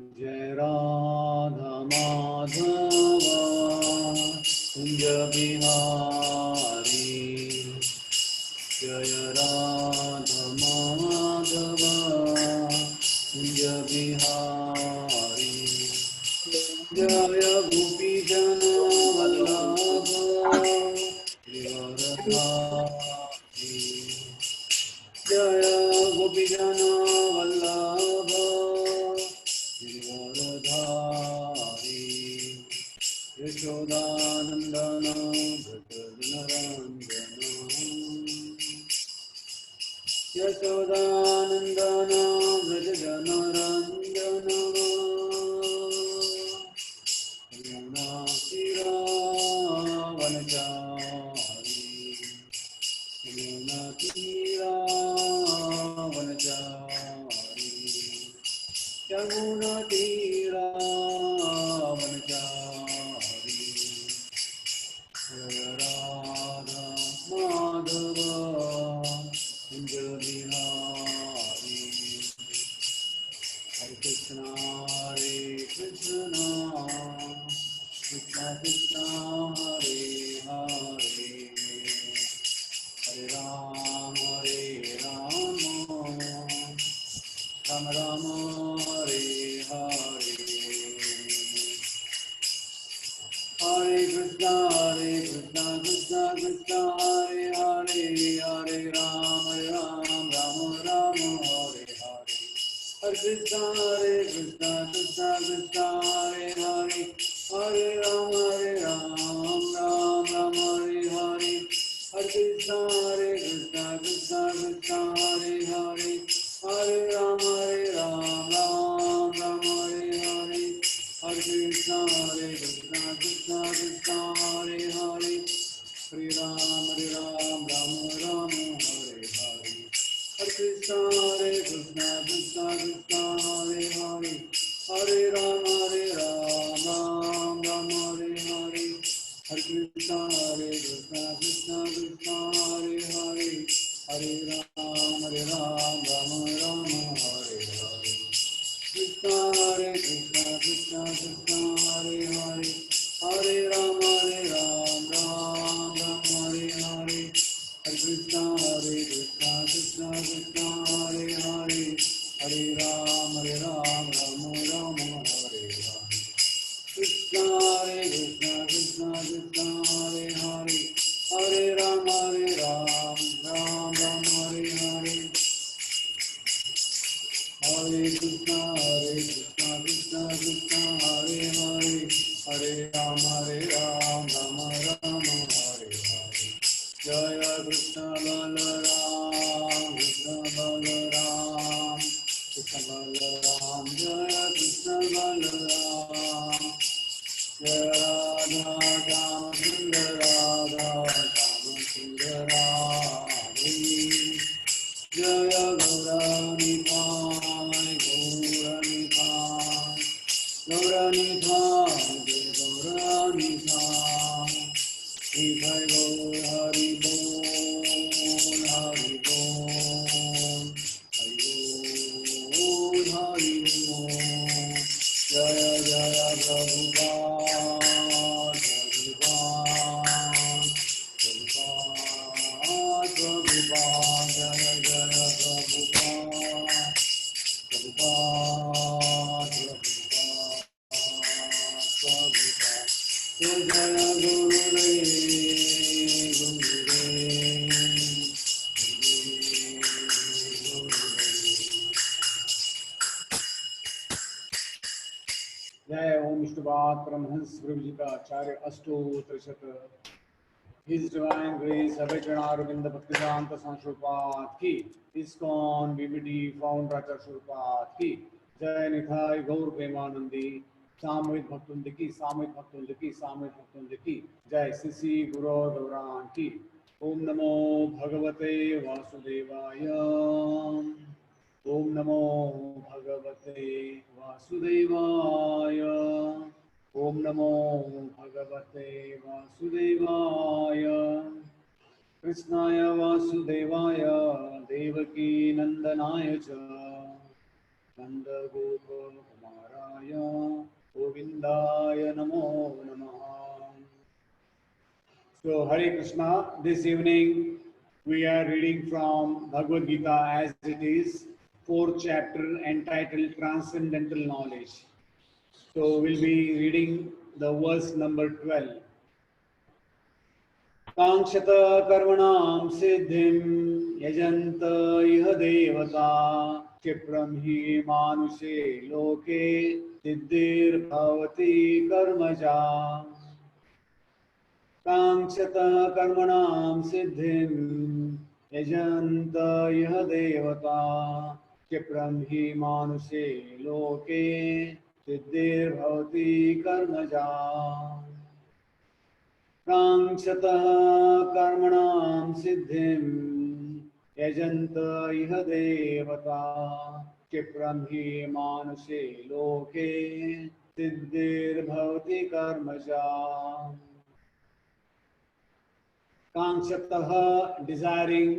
जय राधा माधवा कुंज बिहारी, जय राधा माधवा कुंज बिहारी, जय गोपी जन वल्लभ गिरिवरधारी, जय गोपी जन वल्लभ गिरिवरधारी, यशोदानंदन भजनरंजन, यशोदानंदन भजनरंजन, यमुनातीरावनचारी, यमुनातीरावनचारी, यमुनातीरावनचारी, जय राधा माधव कुंज बिहारी, हरे कृष्णा कृष्णा कृष्णा हरे हरे, हरे राम राम राम हरे हरे, हरे कृष्णा कृष्णा कृष्णा हरे हरे, हरे राम राम राम हरे हरे, हरे कृष्णा कृष्णा कृष्णा हरे हरे, हरे राम राम हरे हरे, हरे कृष्णा कृष्णा कृष्णा हरे हरे, हरे राम राम हरे हरे, हरे कृष्णा कृष्णा हरे हरे, हरे राम राम हरे हरे, हरे कृष्णा कृष्णा हरे हरे, हरे राम राम हरे हरे, हरे कृष्णा कृष्णा हरे हरे, हरे राम राम हरे हरे, कृष्णा कृष्णा हरे हरे, हरे राम राम हरे हरे, हरे कृष्णा कृष्णा हरे हरे, हरे राम राम हरे हरे, कृष्णा कृष्णा हरे हरे, हरे राम राम हरे हरे, हरे कृष्णा कृष्णा हरे हरे, हरे राम राम हरे हरे, जय कृष्ण बलराम जय कृष्ण बलराम, जय राधा श्याम सुंदर राधे, जय गौरानिधाय गौरानिधाय जय गौरानिधाय, जय गौर हरि बोल हरि बोल हरि बोल, जय जय प्रभुपाद प्रभुपाद प्रभुपाद, जय जय प्रभुपाद प्रभुपाद प्रभुपाद, जय जय गुरुदेव जय ओम विष्णुपाद परमहंस प्रभु जी का आचार्य अष्टोत्तर शत, His Divine Grace Abhijanaravindra Bhaktivedanta Sanshrupat ki, ISKCON VVD Founder Sanshrupat ki, Jai Nithai Gaur Premanandi, Samved Bhaktundi ki, Samved Bhaktundi ki, Samved Bhaktundi ki, Jai Sisi Guru Dauran ki, Om Namo Bhagavate Vasudevaya, Om Namo Bhagavate Vasudevaya, Om Namo Bhagavate Vasudevaya, Krishnaya Vasudevaya, Devaki Nandanaya cha, Nanda Gopa Kumaraya Govindaya Namo Namaha. So, Hare Krishna, this evening we are reading from Bhagavad Gita as it is, fourth chapter entitled Transcendental Knowledge. So, we'll be reading the verse number 12. Kankshata karmanam siddhim yajanta iha devata kshipram hi manushe loke siddhir bhavati karmaja. Kankshata karmanam siddhim yajanta iha devata kshipram hi manushe loke siddhir bhavati karmaja. Kankshata karmanam siddhim yajanta iha devata kshipram hi manushe loke siddhir bhavati karmaja. Kankshataha, desiring,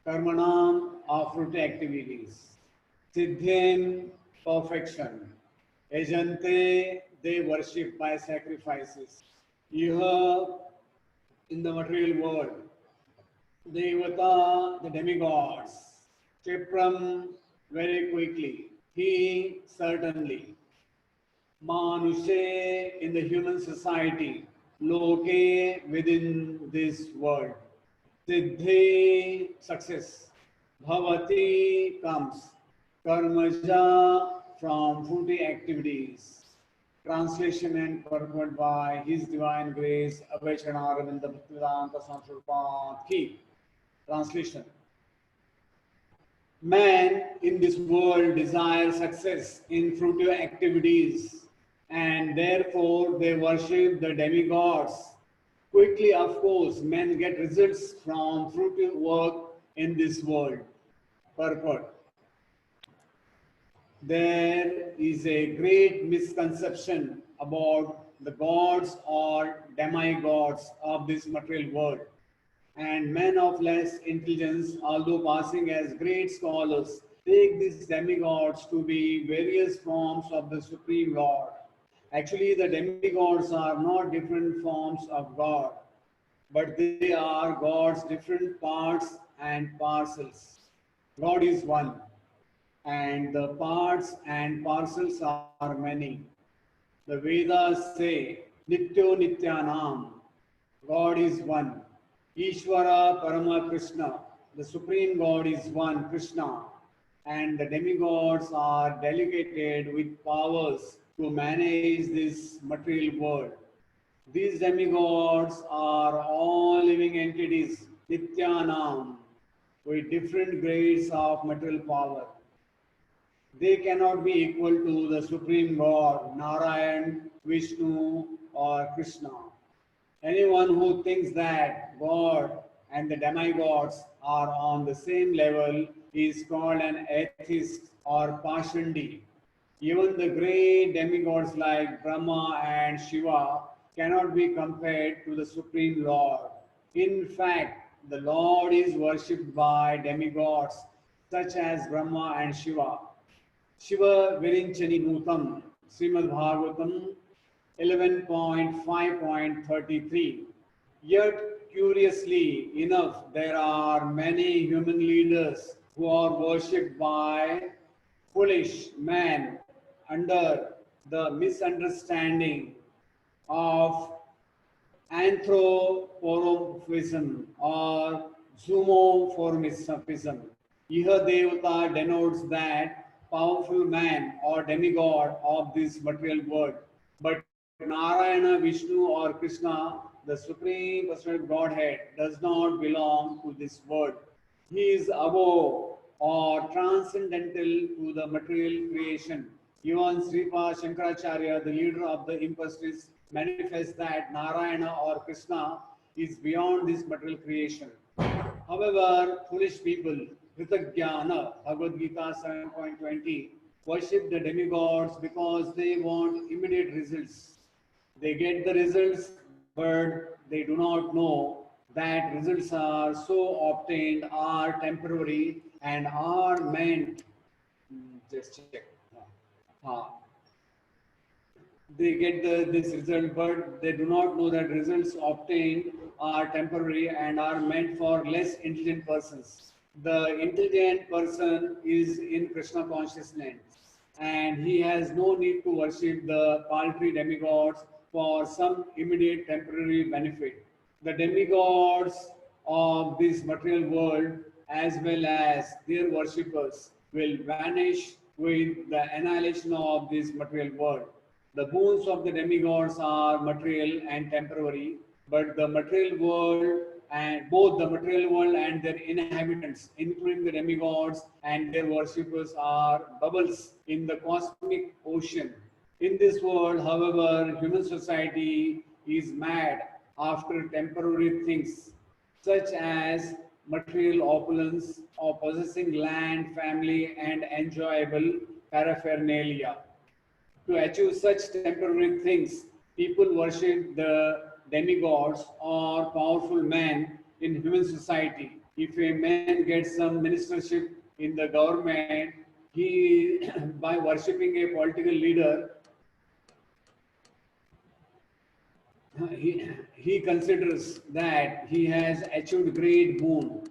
karmanam, of fruit activities, siddhim, perfection, yajante, they worship by sacrifices, iha, in the material world, devata, the demigods, kshipram, very quickly, he, certainly, manushe, in the human society, loke, within this world, siddhi, success, bhavati, comes, karmaja, from fruity activities. Translation and purport by His Divine Grace, Abhayachana Ravinda Bhaktivedanta Swami Ki. Translation. Man in this world desires success in fruitive activities, and therefore they worship the demigods. Quickly, of course, men get results from fruitive work in this world. Purport. There is a great misconception about the gods or demigods of this material world, and men of less intelligence, although passing as great scholars, take these demigods to be various forms of the Supreme Lord. Actually, the demigods are not different forms of God, but they are God's different parts and parcels. God is one, and the parts and parcels are many. The Vedas say, Nityo Nityanam, God is one. Ishvara Parama Krishna, the Supreme God is one, Krishna, and the demigods are delegated with powers to manage this material world. These demigods are all living entities, Nityanam, with different grades of material power. They cannot be equal to the Supreme God, Narayan, Vishnu, or Krishna. Anyone who thinks that God and the demigods are on the same level is called an atheist or Pashandi. Even the great demigods like Brahma and Shiva cannot be compared to the Supreme Lord. In fact, the Lord is worshipped by demigods such as Brahma and Shiva. Shiva Virinchani Nutam, Srimad Bhagavatam 11.5.33. Yet, curiously enough, there are many human leaders who are worshipped by foolish men under the misunderstanding of anthropomorphism or zoomorphism. Iha Devata denotes that powerful man or demigod of this material world. But Narayana, Vishnu, or Krishna, the Supreme Personal Godhead, does not belong to this world. He is above or transcendental to the material creation. Even Sripad Shankaracharya, the leader of the impastors, manifests that Narayana or Krishna is beyond this material creation. However, foolish people, Kritagyana, Bhagavad Gita 7.20, worship the demigods because they want immediate results. They get the results, but they do not know that results are so obtained are temporary and are meant. Just check. they get this result, but they do not know that results obtained are temporary and are meant for less intelligent persons. The intelligent person is in Krishna consciousness, and he has no need to worship the paltry demigods for some immediate temporary benefit. The demigods of this material world, as well as their worshippers, will vanish with the annihilation of this material world. The boons of the demigods are material and temporary, but the material world and both the material world and their inhabitants, including the demigods and their worshippers, are bubbles in the cosmic ocean. In this world, however, human society is mad after temporary things such as material opulence or possessing land, family, and enjoyable paraphernalia. To achieve such temporary things, people worship the demigods or powerful men in human society. If a man gets some ministership in the government, he, by worshipping a political leader, he considers that he has achieved great boon.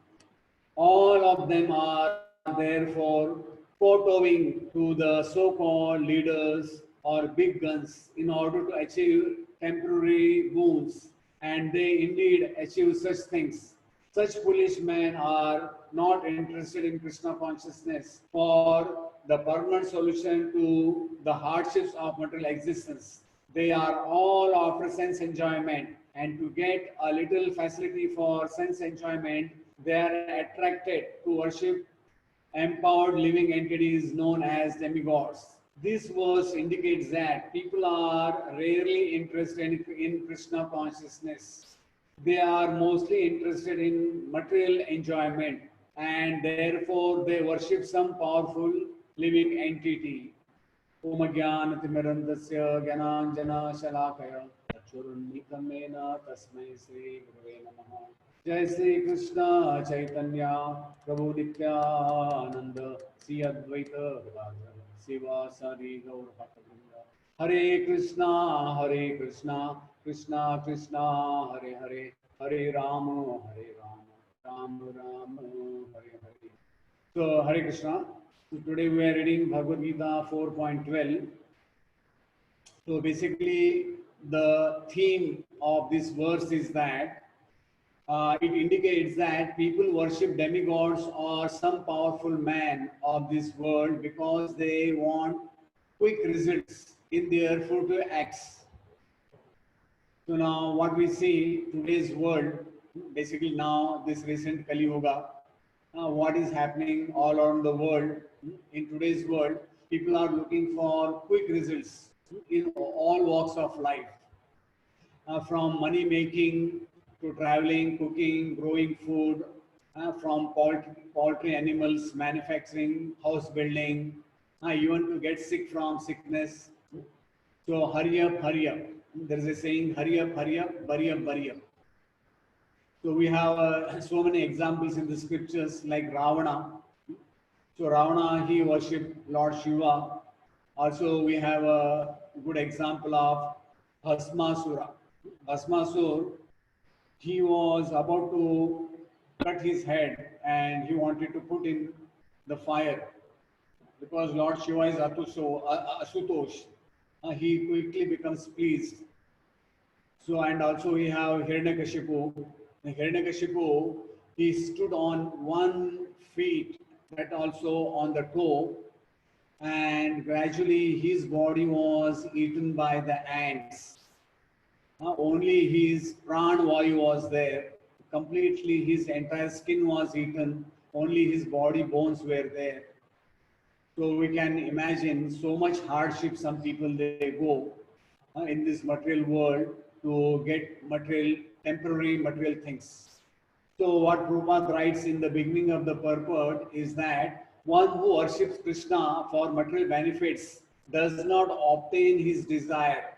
All of them are therefore kowtowing to the so-called leaders or big guns in order to achieve temporary boons, and they indeed achieve such things. Such foolish men are not interested in Krishna consciousness for the permanent solution to the hardships of material existence. They are all after sense enjoyment, and to get a little facility for sense enjoyment, they are attracted to worship empowered living entities known as demigods. This verse indicates that people are rarely interested in Krishna consciousness. They are mostly interested in material enjoyment, and therefore they worship some powerful living entity. Om Jnanatimirandasya Jnananjana Churunnitamena Tasmai Sri Gurave Namaha. Jai Sri Krishna Chaitanya Prabhu Nityananda Sri Advaita Gadadhar Siva Sari Gaur Bhaktavrinda. Hare Krishna, Krishna Krishna, Hare Hare, Hare Rama, Rama Rama, Hare Hare. So Hare Krishna. So today we are reading Bhagavad Gita 4.12. So basically the theme of this verse is that it indicates that people worship demigods or some powerful man of this world because they want quick results in their fruitful acts. So now what we see today's world, basically now this recent Kali Yuga, what is happening all around the world, in today's world, people are looking for quick results in all walks of life, from money making to traveling, cooking, growing food, from poultry animals, manufacturing, house building, even to get sick from sickness. So hurry up, hurry up. There is a saying, hurry up, bury up, bury up. So we have so many examples in the scriptures like Ravana. So Ravana, he worshipped Lord Shiva. Also we have a good example of Bhasmasura. Bhasmasur, he was about to cut his head and he wanted to put in the fire because Lord Shiva is Asutosh. He quickly becomes pleased. So, and also we have Hiranyakashipu. Hiranyakashipu, he stood on one feet, that also on the toe, and gradually his body was eaten by the ants. Only his pran vayu was there. Completely his entire skin was eaten. Only his body bones were there. So we can imagine so much hardship some people they go in this material world to get temporary material things. So what Prabhupada writes in the beginning of the purport is that one who worships Krishna for material benefits does not obtain his desire,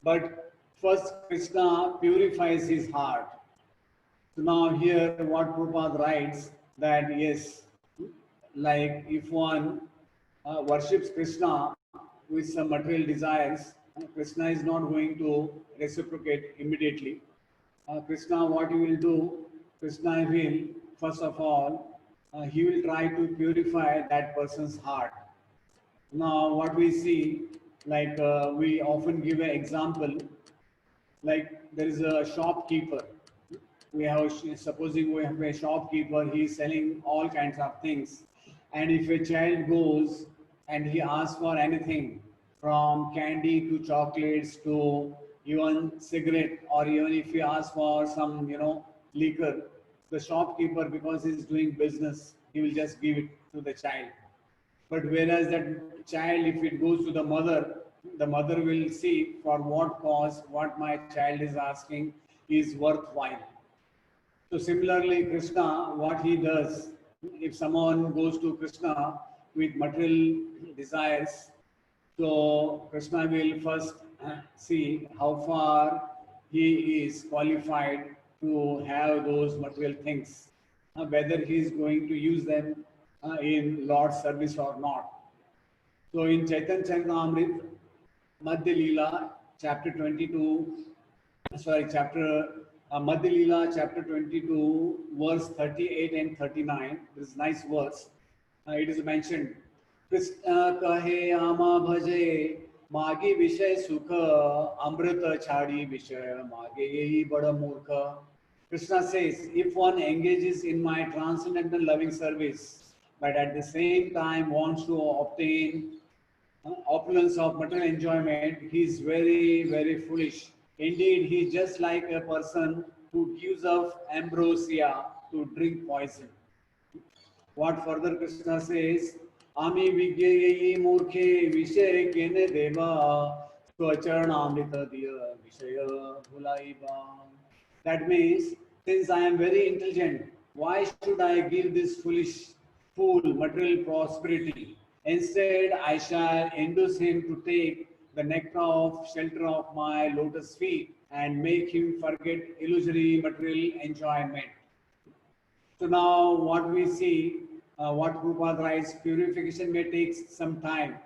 but first Krishna purifies his heart. So now here what Prabhupada writes that yes, like if one worships Krishna with some material desires, Krishna is not going to reciprocate immediately. Krishna, what he will do, Krishna will, first of all, he will try to purify that person's heart. Now, what we see, like we often give an example, like there is a shopkeeper. We have, supposing we have a shopkeeper, he is selling all kinds of things. And if a child goes and he asks for anything, from candy to chocolates to even cigarette, or even if he asks for some, liquor, the shopkeeper, because he's doing business, he will just give it to the child. But whereas that child, if it goes to the mother will see for what cause what my child is asking is worthwhile. So similarly, Krishna, what he does, if someone goes to Krishna with material desires, so Krishna will first see how far he is qualified to have those material things, whether he is going to use them in Lord's service or not. So in Chaitanya Charitamrita, Madhya Leela, chapter 22, chapter Madhya Leela, chapter 22, verse 38 and 39. This is nice verse. It is mentioned, Krishna kahe ama bhaje, magi vishay sukha, amrita chadi vishay, mage yehi bada murkha. Krishna says, if one engages in my transcendental loving service, but at the same time wants to obtain opulence of material enjoyment, he is very, very foolish. Indeed, he is just like a person who gives up ambrosia to drink poison. What further Krishna says, Ami Vigyayi Murkhe Vishay Kene Deva Swacharnamrita Diya Vishaya Bhulaiba. That means, since I am very intelligent, why should I give this fool material prosperity? Instead, I shall induce him to take the nectar of shelter of my lotus feet and make him forget illusory material enjoyment. So now what we see, what Prabhupada writes, purification may take some time.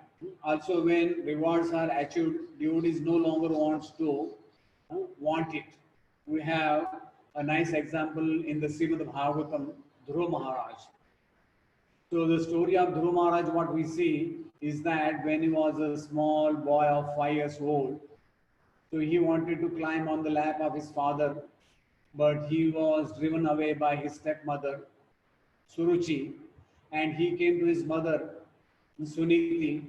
Also when rewards are achieved, devotees no longer want it. We have a nice example in the Srimad Bhagavatam, Dhruva Maharaj. So the story of Dhruva Maharaj, what we see is that when he was a small boy of 5 years old, so he wanted to climb on the lap of his father, but he was driven away by his stepmother, Suruchi, and he came to his mother, Suniti,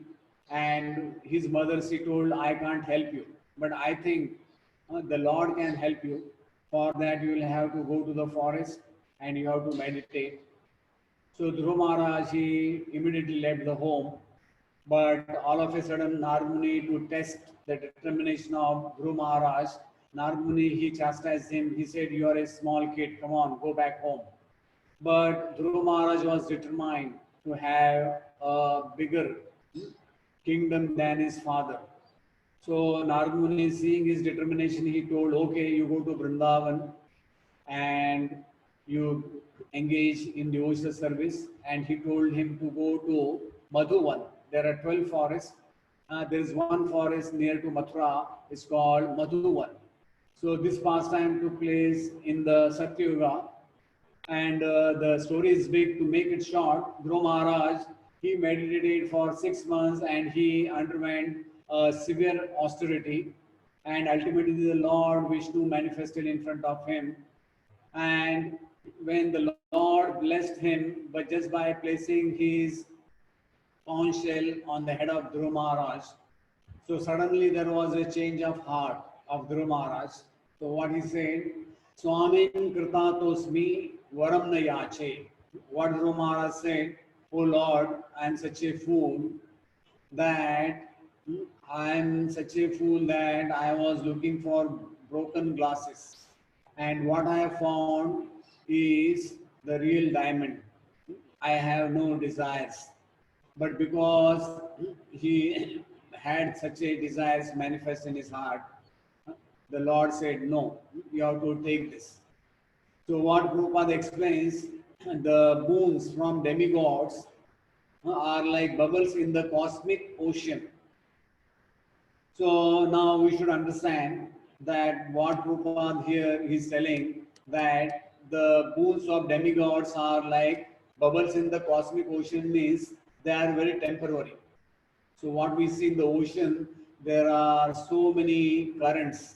and his mother, she told, I can't help you, but I think the Lord can help you. For that, you will have to go to the forest and you have to meditate. So Dhruva Maharaj, he immediately left the home, but all of a sudden, Narmuni, to test the determination of Dhruva Maharaj, Narmuni, he chastised him. He said, you are a small kid, come on, go back home. But Dhruva Maharaj was determined to have a bigger kingdom than his father. So Narmuni, seeing his determination, he told, okay, you go to Vrindavan and you engage in devotional service. And he told him to go to Madhuvan. There are 12 forests. There is one forest near to Mathura. It's called Madhuvan. So this pastime took place in the Satyuga. And the story is big. To make it short, Dhruva Maharaj, he meditated for 6 months and he underwent severe austerity. And ultimately the Lord Vishnu manifested in front of him. And when the Lord blessed him, but just by placing his conch shell on the head of Dhruva Maharaj, so suddenly there was a change of heart of Dhruva Maharaj. So what he said, Swamin Kritatosmi Varam Nayache. What Dhruva Maharaj said, oh Lord, I am such a fool that I was looking for broken glasses. And what I have found is the real diamond. I have no desires. But because he had such a desires manifest in his heart, the Lord said, no, you have to take this. So what Prabhupada explains, the boons from demigods are like bubbles in the cosmic ocean. So now we should understand that what Prabhupada here is telling, that the boons of demigods are like bubbles in the cosmic ocean, means they are very temporary. So what we see in the ocean, there are so many currents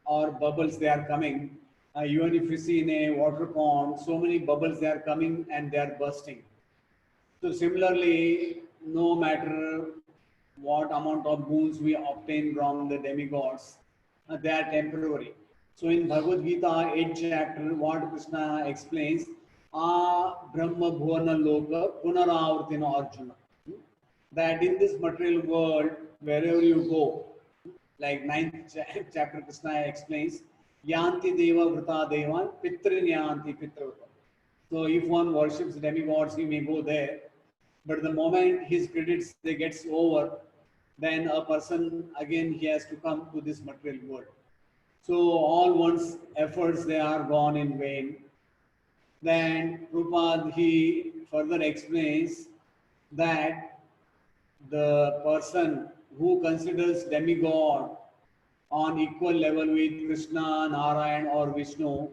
or bubbles they are coming. Even if you see in a water pond, so many bubbles they are coming and they are bursting. So similarly, no matter what amount of boons we obtain from the demigods, they are temporary. So in Bhagavad Gita 8th chapter, what Krishna explains, Brahma Bhuvana Loka Punaravartina Arjuna, that in this material world, wherever you go, like chapter Krishna explains, Yanti Deva Vrita Devan Pitrin Yanti Pitravatam. So if one worships demigods, he may go there. But the moment his credits they gets over, then a person again he has to come to this material world. So all one's efforts they are gone in vain. Then Prabhupada he further explains that the person who considers demigod on equal level with Krishna, Narayan or Vishnu,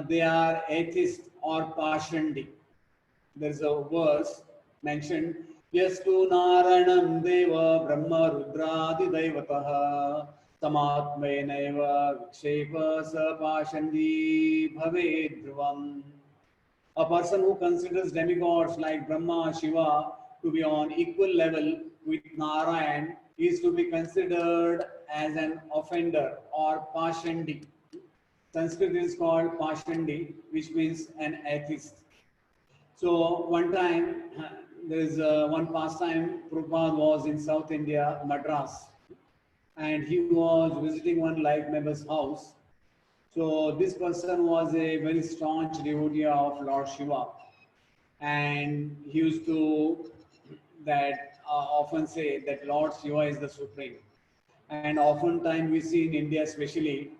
they are atheist or Pashandi. There is a verse mentioned, Yastu Narayanam Deva Brahma Rudradi Daivataha Samatmeneva Vikshepa Sapashandi Bhaved Dhruvam. A person who considers demigods like Brahma, Shiva to be on equal level with Narayan is to be considered as an offender or Pashandi. Sanskrit is called Pashandi, which means an atheist. So one time, there is one pastime, Prabhupada was in South India, Madras, and he was visiting one life member's house. So this person was a very staunch devotee of Lord Shiva, and he used to that often say that Lord Shiva is the supreme. And oftentimes we see in India, especially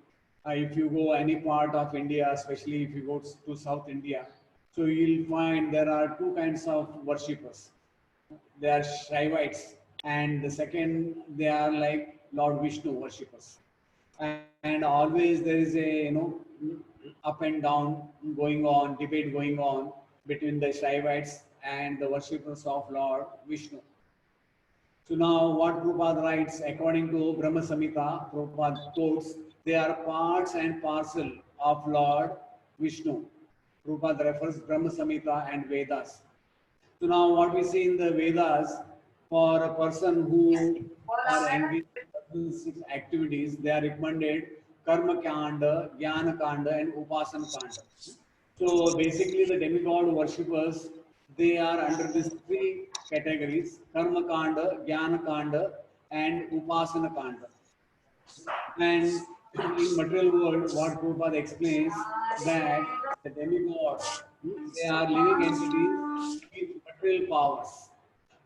if you go any part of India, especially if you go to South India, so you'll find there are two kinds of worshippers. They are Shaivites, and the second they are like Lord Vishnu worshippers. And always there is a up and down going on, debate going on between the Shaivites and the worshippers of Lord Vishnu. So now what Prabhupada writes, according to Brahma Samhita, Prabhupada quotes, they are parts and parcel of Lord Vishnu. Prabhupada refers Brahma Samhita and Vedas. So now what we see in the Vedas, for a person who are engaged in six activities, they are recommended Karma Kanda, Jnana Kanda and Upasana Kanda. So basically the demigod worshippers, they are under these three categories, Karma Kanda, Jnana Kanda and Upasana Kanda. And in material world, what Prabhupada explains that the demigods, they are living entities with material powers.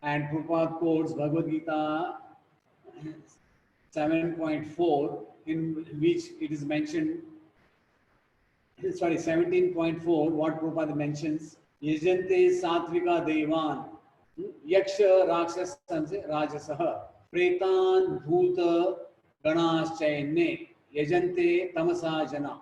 And Prabhupada quotes Bhagavad Gita 7.4, in which it is mentioned, sorry, 17.4, what Prabhupada mentions, Yajante Satvika Devan, Yaksha Rakshasa Rajasaha, Pretan Bhuta Ganaschaine, Yajante Tamasa Jana.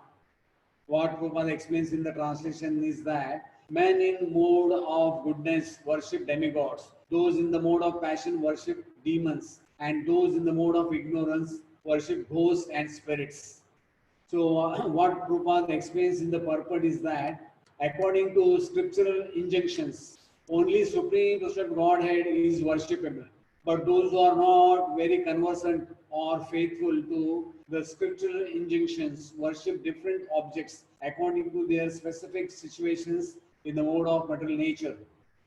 What Prabhupada explains in the translation is that men in mode of goodness worship demigods, those in the mode of passion worship demons, and those in the mode of ignorance worship ghosts and spirits. So what Prabhupada explains in the purport is that according to scriptural injunctions, only Supreme Personal Godhead is worshipable. But those who are not very conversant or faithful to the scriptural injunctions worship different objects according to their specific situations in the mode of material nature.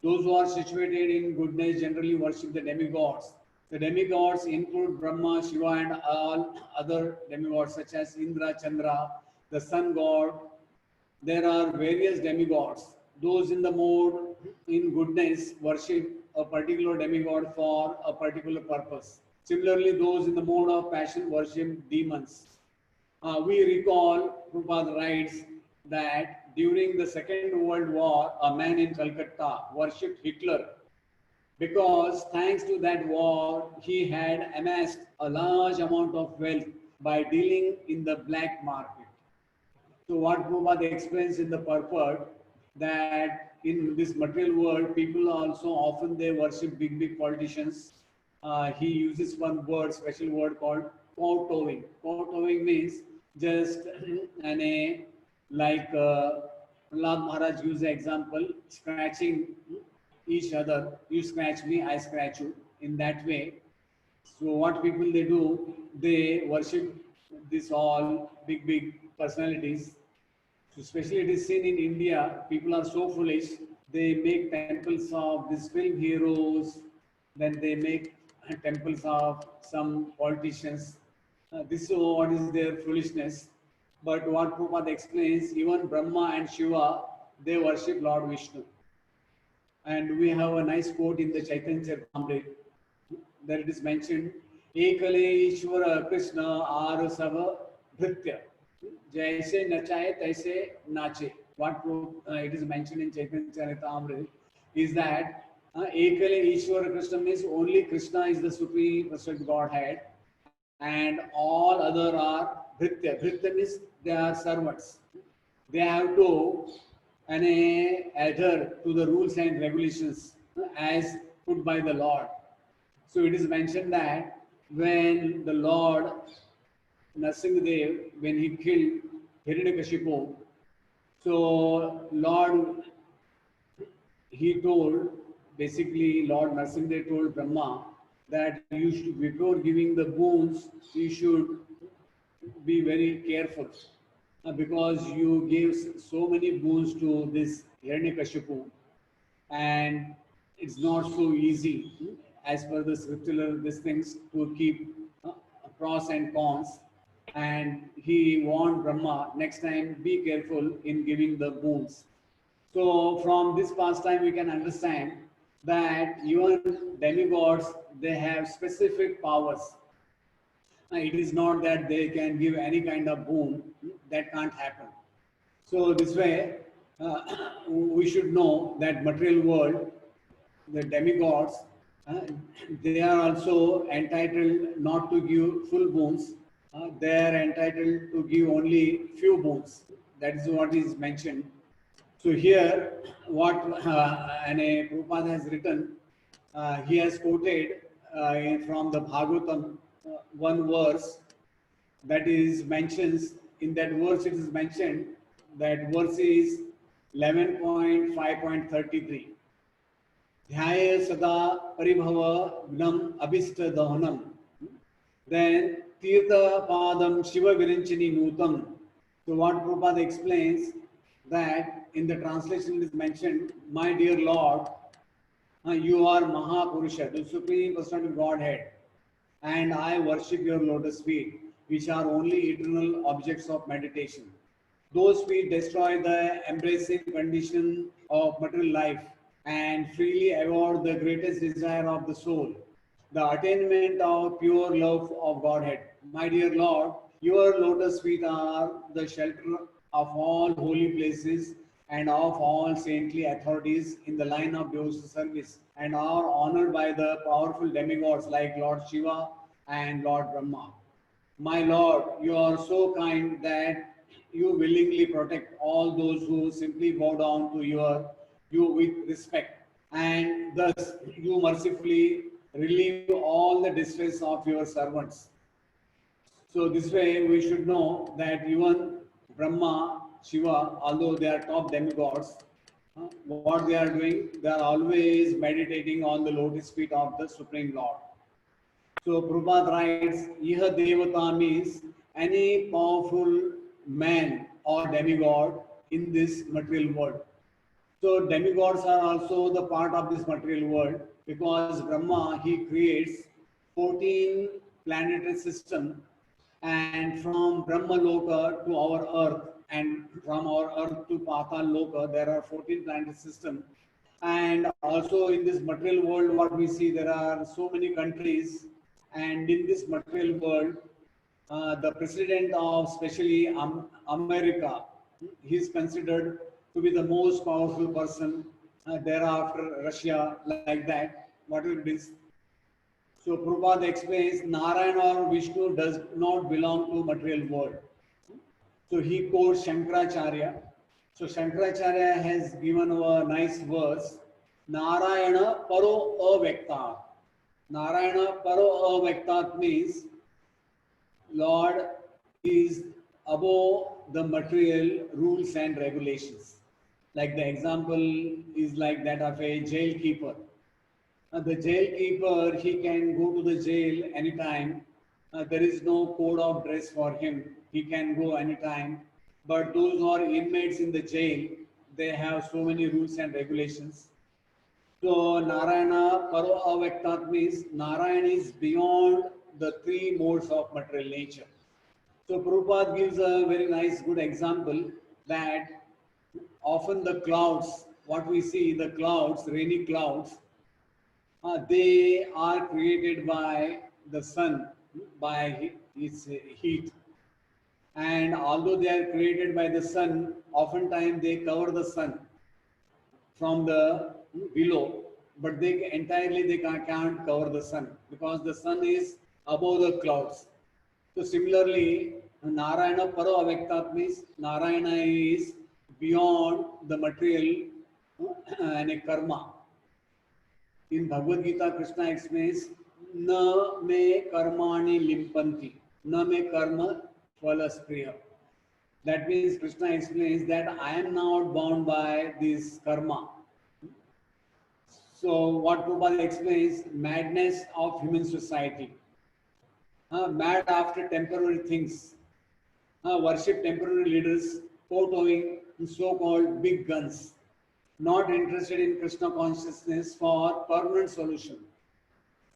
Those who are situated in goodness generally worship the demigods. The demigods include Brahma, Shiva, and all other demigods such as Indra, Chandra, the sun god. There are various demigods. Those in the mode in goodness worship a particular demigod for a particular purpose. Similarly, those in the mode of passion worship demons. We recall, Prabhupada writes that during the Second World War, a man in Calcutta worshipped Hitler. because thanks to that war, he had amassed a large amount of wealth by dealing in the black market. So what Prabhupada explains in the purport, that in this material world, people also often they worship big politicians. He uses one word, special word called kowtowing. Kowtowing means just and a like Prahlad Maharaj used the example, scratching each other. You scratch me, I scratch you. In that way, so what people they do, they worship this all big personalities. So especially it is seen in India, people are so foolish. They make temples of these film heroes, then they make temples of some politicians. This is what is their foolishness. But what Prabhupada explains, even Brahma and Shiva, they worship Lord Vishnu. And we have a nice quote in the Chaitanya Charitamrita that it is mentioned, Ekale Ishvara Krishna Ar Sava Bhritya. Jaise nachaye taise nache. What it is mentioned in Chaitanya Charitamrita is that Ekale Ishvara Krishna means only Krishna is the supreme personal Godhead, and all other are Bhritya. Bhritya means they are servants. They have to adhere to the rules and regulations as put by the Lord. So it is mentioned that when the Lord Nrsimhadev, when he killed Hiranyakashipu, so Lord, he told, basically Lord Nrsimhadev told Brahma that you should, before giving the boons, you should be very careful because you gave so many boons to this Hiranyakashipu, and it's not so easy as per the scriptural these things to keep pros and cons. And he warned Brahma, next time be careful in giving the boons. So from this pastime we can understand that even demigods, they have specific powers. It is not that they can give any kind of boon, that can't happen. So this way, we should know that material world, the demigods, uh, they are also entitled not to give full boons. They are entitled to give only few boons. That is what is mentioned. So here, what Prabhupada has written, he has quoted from the Bhagavatam one verse that is mentions, in that verse it is mentioned, that verse is 11.5.33. Dhyaya sada paribhava gnam abhishta dahanam. Then tirtha padam shiva virinchini nutam. So what Prabhupada explains, that in the translation it is mentioned, my dear Lord, you are Mahapurusha, the Supreme Personality of Godhead, and I worship your lotus feet, which are only eternal objects of meditation. Those feet destroy the embracing condition of material life and freely award the greatest desire of the soul, the attainment of pure love of Godhead. My dear Lord, your lotus feet are the shelter of all holy places and of all saintly authorities in the line of devotional service, and are honored by the powerful demigods like Lord Shiva and Lord Brahma. My Lord, you are so kind that you willingly protect all those who simply bow down to you with respect, and thus you mercifully relieve all the distress of your servants. So this way we should know that even Brahma, Shiva, although they are top demigods, what they are doing, they are always meditating on the lotus feet of the Supreme Lord. So Prabhupada writes, Iha Devata means any powerful man or demigod in this material world. So demigods are also the part of this material world, because Brahma, he creates 14 planetary system, and from Brahma Loka to our earth, and from our earth to Patal Loka, there are 14 planetary system. And also in this material world, what we see, there are so many countries, and in this material world, the president of especially America, he is considered to be the most powerful person, thereafter Russia, like that. whatever it is. So Prabhupada explains Narayana or Vishnu does not belong to material world. So he quotes Shankaracharya. So Shankaracharya has given a nice verse. Narayana paro avektat. Narayana paro avektat means Lord is above the material rules and regulations. Like the example is like that of a jail keeper. The jail keeper, he can go to the jail anytime. There is no code of dress for him. He can go anytime. But those who are inmates in the jail, they have so many rules and regulations. So Narayana Paro Avektat means Narayana is beyond the three modes of material nature. So Prabhupada gives a very nice good example that often the clouds, what we see, the clouds, rainy clouds, they are created by the sun, by its heat. And although they are created by the sun, oftentimes they cover the sun from the below, but they entirely they can't cover the sun because the sun is above the clouds. So similarly, Narayana Paro Avektat means Narayana is beyond the material and a karma. In Bhagavad Gita, Krishna explains, Na me karmani limpanti, na me karma phalaspriya. That means Krishna explains that I am not bound by this karma. So what Prabhupada explains, madness of human society. Mad after temporary things. Worship temporary leaders, kowtowing so-called big guns. Not interested in Krishna consciousness for permanent solution.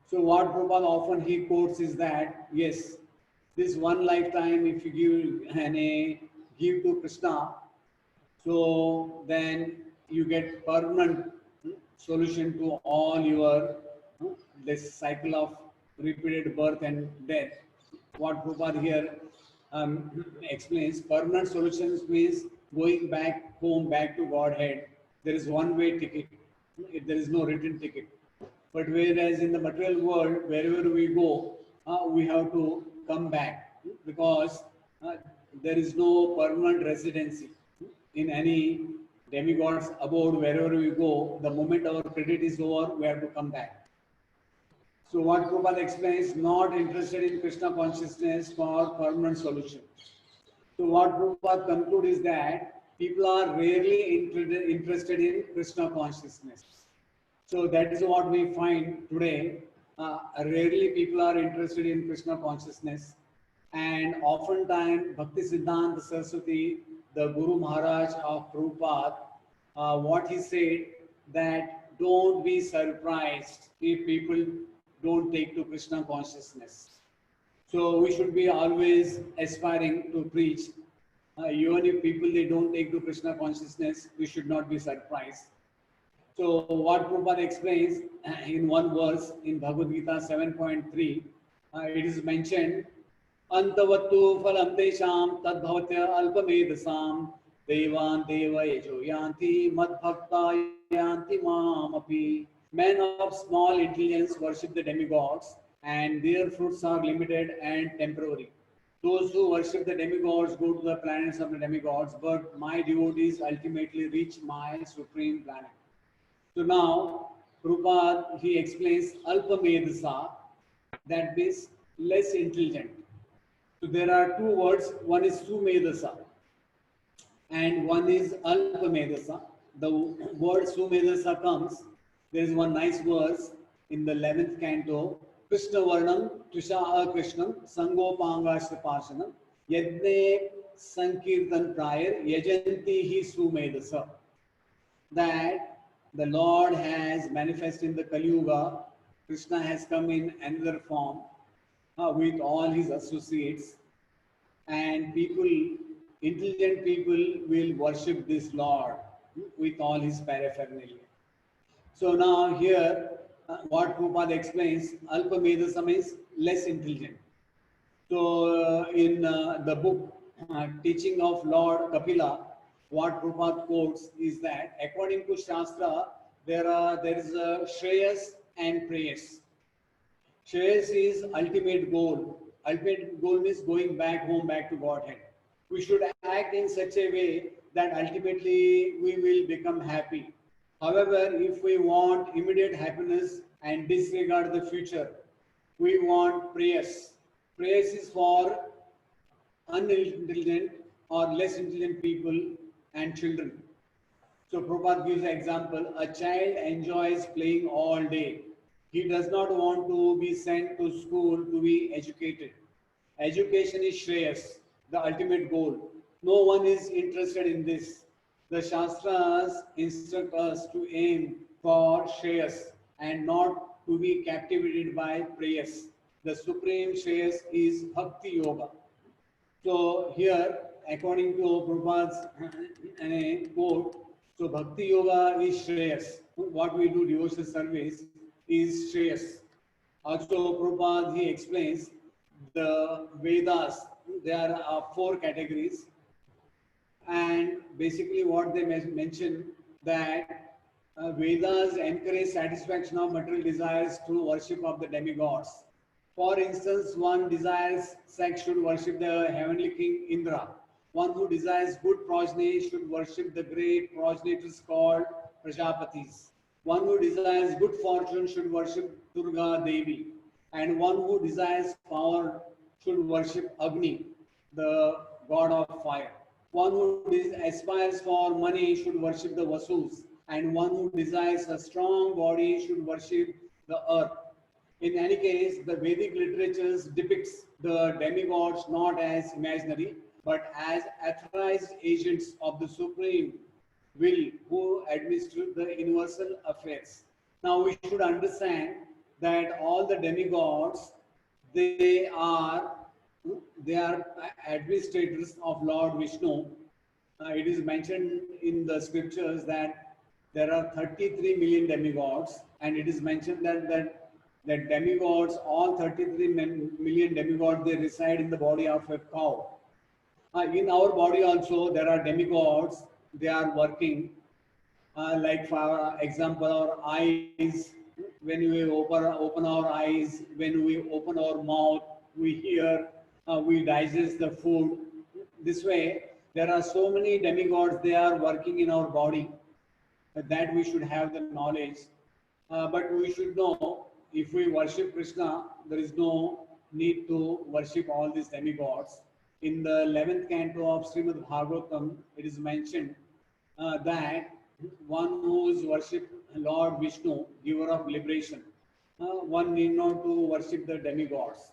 So what Prabhupada often he quotes is that, yes, this one lifetime if you give to Krishna, so then you get permanent solution to all your this cycle of repeated birth and death. What Prabhupada here explains, permanent solutions means going back home, back to Godhead. There is one-way ticket. There is no written ticket. But whereas in the material world, wherever we go, we have to come back because there is no permanent residency in any demigod's abode. Wherever we go, the moment our credit is over, we have to come back. So what Prabhupada explains, not interested in Krishna consciousness for permanent solution. So what Prabhupada concludes is that people are rarely interested in Krishna consciousness. So that is what we find today. Rarely people are interested in Krishna consciousness. And oftentimes Bhakti Siddhanta Saraswati, the Guru Maharaj of Prabhupada, what he said that don't be surprised if people don't take to Krishna consciousness. So we should be always aspiring to preach. Even if people they don't take to Krishna consciousness, we should not be surprised. So what Prabhupada explains in one verse in Bhagavad Gita 7.3, it is mentioned, Antavattu phalam tesham tadbhavatya alpamedasam devan deva yejo yanti madbhakta yanti mamapi. Men of small intelligence worship the demigods and their fruits are limited and temporary. Those who worship the demigods go to the planets of the demigods, but my devotees ultimately reach my supreme planet. So now, Prabhupada, he explains Alpa Medasa, that means less intelligent. So there are two words, one is Sumedasa and one is Alpa Medasa. The word Sumedasa comes, there is one nice verse in the 11th canto, Krishna Varnam, Trisha Krishnam, Sangopangashtapasanam, Yadne Sankirtan Prayer, Yajanti Hi Sumedasa. That the Lord has manifested in the Kali Yuga, Krishna has come in another form with all his associates, and people, intelligent people will worship this Lord with all his paraphernalia. So now here, what Prabhupada explains, Alpa Medasa means less intelligent. So in the book Teaching of Lord Kapila, what Prabhupada quotes is that according to Shastra, there is a Shreyas and prayers. Shreyas is ultimate goal. Ultimate goal means going back home, back to Godhead. We should act in such a way that ultimately we will become happy. However, if we want immediate happiness and disregard the future, we want prayers. Prayers is for unintelligent or less intelligent people and children. So Prabhupada gives an example. A child enjoys playing all day. He does not want to be sent to school to be educated. Education is Shreyas, the ultimate goal. No one is interested in this. The Shastras instruct us to aim for Shreyas and not to be captivated by prayers. The supreme Shreyas is Bhakti Yoga. So here, according to Prabhupada's quote, so Bhakti Yoga is Shreyas. What we do devotional service is Shreyas. Also, Prabhupada, he explains the Vedas. There are four categories, and basically what they mention that Vedas encourage satisfaction of material desires through worship of the demigods. For instance, one desires sex should worship the heavenly king Indra. One who desires good progeny should worship the great progenitors called Prajapatis. One who desires good fortune should worship Durga Devi. And one who desires power should worship Agni, the god of fire. One who aspires for money should worship the Vasus. And one who desires a strong body should worship the earth. In any case, the Vedic literatures depicts the demigods not as imaginary, but as authorized agents of the supreme will who administer the universal affairs. Now we should understand that all the demigods, they are they are administrators of Lord Vishnu. It is mentioned in the scriptures that there are 33 million demigods, and it is mentioned that demigods, all 33 million demigods, they reside in the body of a cow. In our body also, there are demigods. They are working. Like for example, our eyes. When we open our eyes, when we open our mouth, we hear, we digest the food. This way, there are so many demigods. They are working in our body. That we should have the knowledge. But we should know, if we worship Krishna, there is no need to worship all these demigods. In the 11th canto of Srimad Bhagavatam, it is mentioned that one who is worship Lord Vishnu, giver of liberation, one need not to worship the demigods.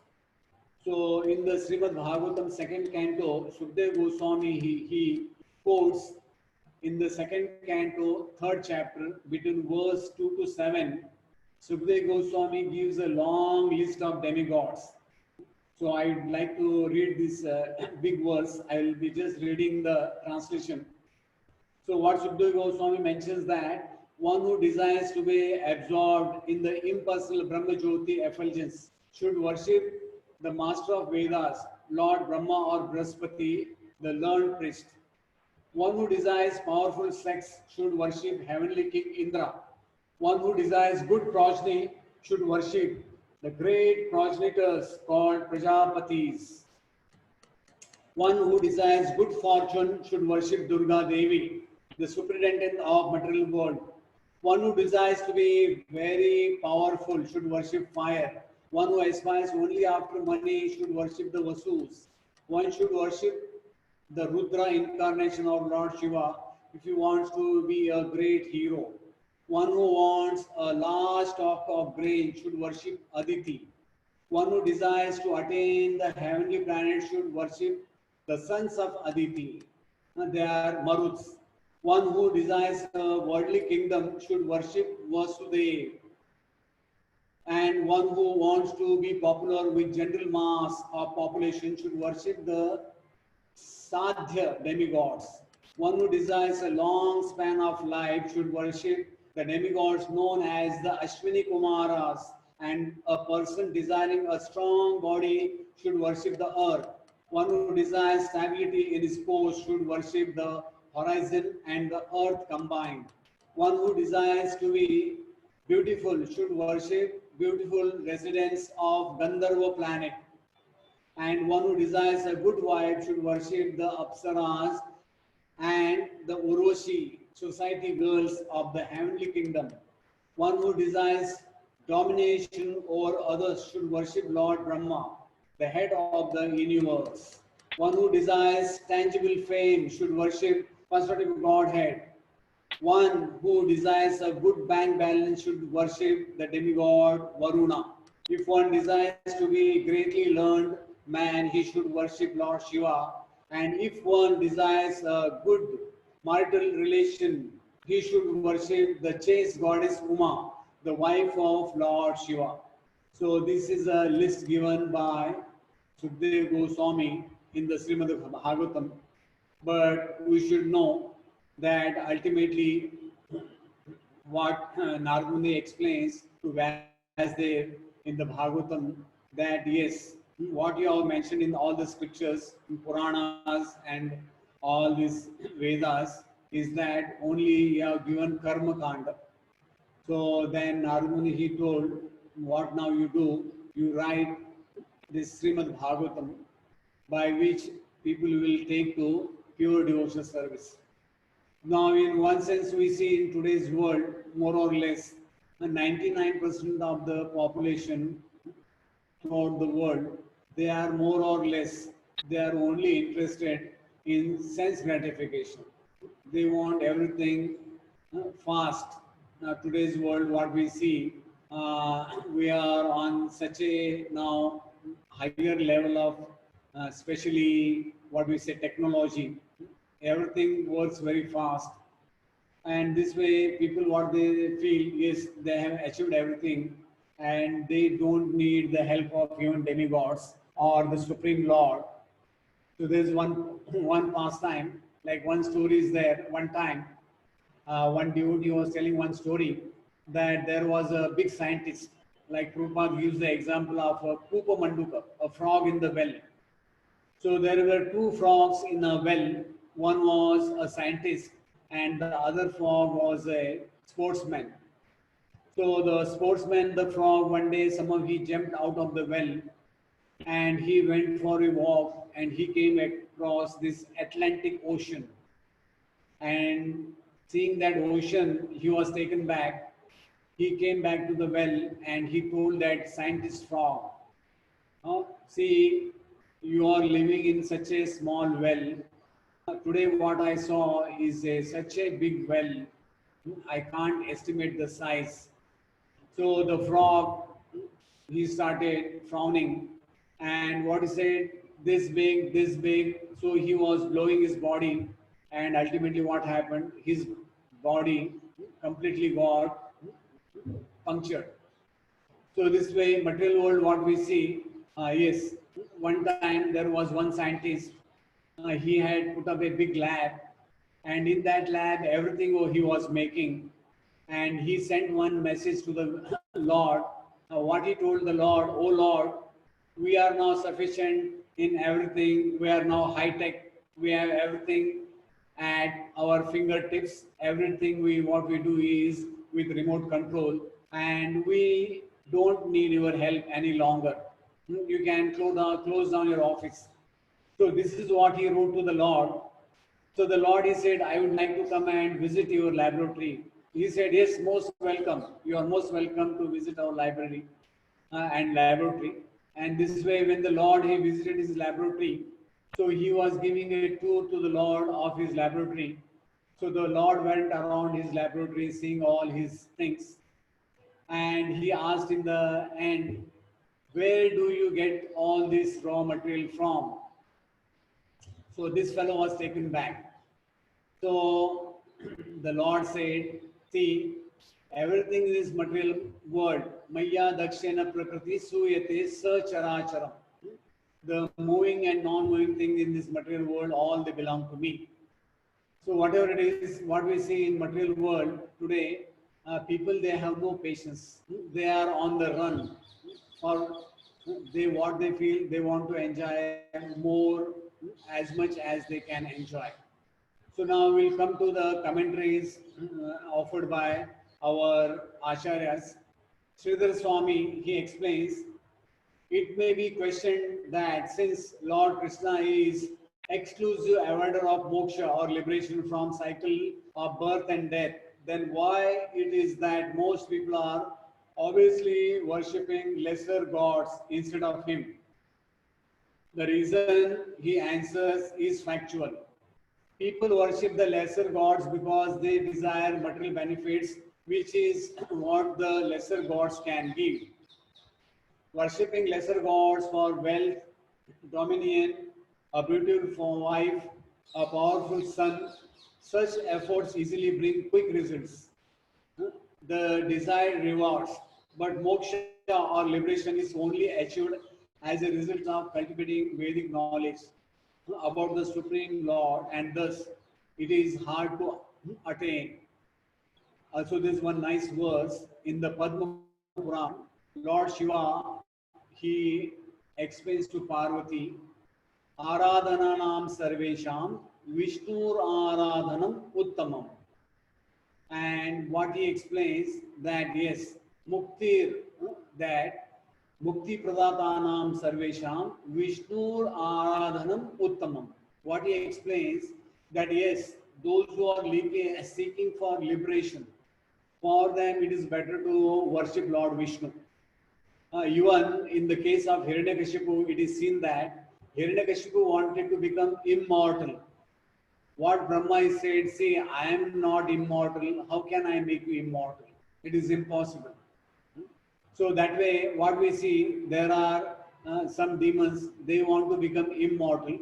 So in the Srimad Bhagavatam 2nd canto, Sukdev Goswami, he quotes in the 2nd canto, 3rd chapter, between verse 2 to 7, Sukdev Goswami gives a long list of demigods. So I would like to read this big verse. I will be just reading the translation. So what Sukdev Goswami mentions that one who desires to be absorbed in the impersonal Brahma Jyoti effulgence should worship the master of Vedas, Lord Brahma or Brahaspati, the learned priest. One who desires powerful sex should worship heavenly king Indra. One who desires good progeny should worship the great progenitors called Prajapatis. One who desires good fortune should worship Durga Devi, the superintendent of material world. One who desires to be very powerful should worship fire. One who aspires only after money should worship the Vasus. One should worship the Rudra incarnation of Lord Shiva if he wants to be a great hero. One who wants a large stock of grain should worship Aditi. One who desires to attain the heavenly planet should worship the sons of Aditi. They are Maruts. One who desires a worldly kingdom should worship Vasudev. And one who wants to be popular with general mass of population should worship the Sadhya demigods. One who desires a long span of life should worship the demigods known as the Ashwini Kumaras, and a person desiring a strong body should worship the earth. One who desires stability in his post should worship the horizon and the earth combined. One who desires to be beautiful should worship beautiful residents of Gandharva planet, and one who desires a good wife should worship the Apsaras and the Uroshi, society girls of the heavenly kingdom. One who desires domination over others should worship Lord Brahma, the head of the universe. One who desires tangible fame should worship constitutive Godhead. One who desires a good bank balance should worship the demigod Varuna. If one desires to be greatly learned man, he should worship Lord Shiva. And if one desires a good marital relation, he should worship the chaste goddess Uma, the wife of Lord Shiva. So this is a list given by Sukdev Goswami in the Srimad Bhagavatam. But we should know that ultimately what Narada Muni explains to Vyasdev in the Bhagavatam, that yes, what you have mentioned in all the scriptures, in Puranas and all these Vedas, is that only you have given Karma Kanda. So then Narada Muni he told, what now you do? You write this Srimad Bhagavatam, by which people will take to pure devotional service. Now, in one sense, we see in today's world, more or less, 99% of the population throughout the world, they are more or less, they are only interested in sense gratification. They want everything fast. Now, today's world, what we see, we are on such a now higher level of, especially what we say technology. Everything works very fast, and this way people what they feel is they have achieved everything and they don't need the help of even demigods or the supreme lord. So there's one pastime, like one story is there. One time one devotee was telling one story that there was a big scientist, like Prabhupada gives the example of a Pupa Manduka, a frog in the well. So there were two frogs in a well. One was a scientist and the other frog was a sportsman. So the sportsman, the frog, one day somehow he jumped out of the well and he went for a walk and he came across this Atlantic Ocean. And seeing that ocean, he was taken back. He came back to the well and he told that scientist frog, see, you are living in such a small well. Today what I saw is such a big well. I can't estimate the size. So the frog, he started frowning, and what he said, this big, this big. So he was blowing his body, and ultimately what happened, his body completely got punctured. So this way, material world, what we see, yes, one time there was one scientist, he had put up a big lab, and in that lab, everything he was making, and he sent one message to the Lord. What he told the Lord, oh Lord, we are now sufficient in everything, we are now high tech, we have everything at our fingertips, everything what we do is with remote control, and we don't need your help any longer. You can close down your office. So this is what he wrote to the Lord. So the Lord, he said, I would like to come and visit your laboratory. He said, yes, most welcome. You are most welcome to visit our library and laboratory. And this way, when the Lord, he visited his laboratory, so he was giving a tour to the Lord of his laboratory. So the Lord went around his laboratory, seeing all his things. And he asked in the end, where do you get all this raw material from? So this fellow was taken back. So the Lord said, see, everything in this material world, Maya Dakshena Prakriti Suyate Sacharacharam. The moving and non-moving things in this material world, all they belong to me. So whatever it is, what we see in material world today, people, they have no patience. They are on the run. Or what they feel, they want to enjoy more, as much as they can enjoy. So now we'll come to the commentaries offered by our Acharyas, Sridhar Swami, he explains, it may be questioned that since Lord Krishna is exclusive avoider of moksha or liberation from cycle of birth and death, then why it is that most people are obviously worshipping lesser gods instead of him? The reason he answers is factual. People worship the lesser gods because they desire material benefits, which is what the lesser gods can give. Worshipping lesser gods for wealth, dominion, a beautiful wife, a powerful son, such efforts easily bring quick results, the desired rewards. But moksha or liberation is only achieved as a result of cultivating Vedic knowledge about the Supreme Lord, and thus it is hard to attain. Also, there's one nice verse in the Padma Puran. Lord Shiva, he explains to Parvati, Aradhananam sarvesham Vishnur Aradhanam Uttamam. And what he explains that yes, Muktir, that Mukti Pradatanam Sarvesham Vishnur Aradhanam Uttamam. What he explains that yes, those who are seeking for liberation, for them it is better to worship Lord Vishnu. Even in the case of Hiranyakashipu, it is seen that Hiranyakashipu wanted to become immortal. What Brahma is said, see, I am not immortal. How can I make you immortal? It is impossible. So that way, what we see, there are some demons, they want to become immortal,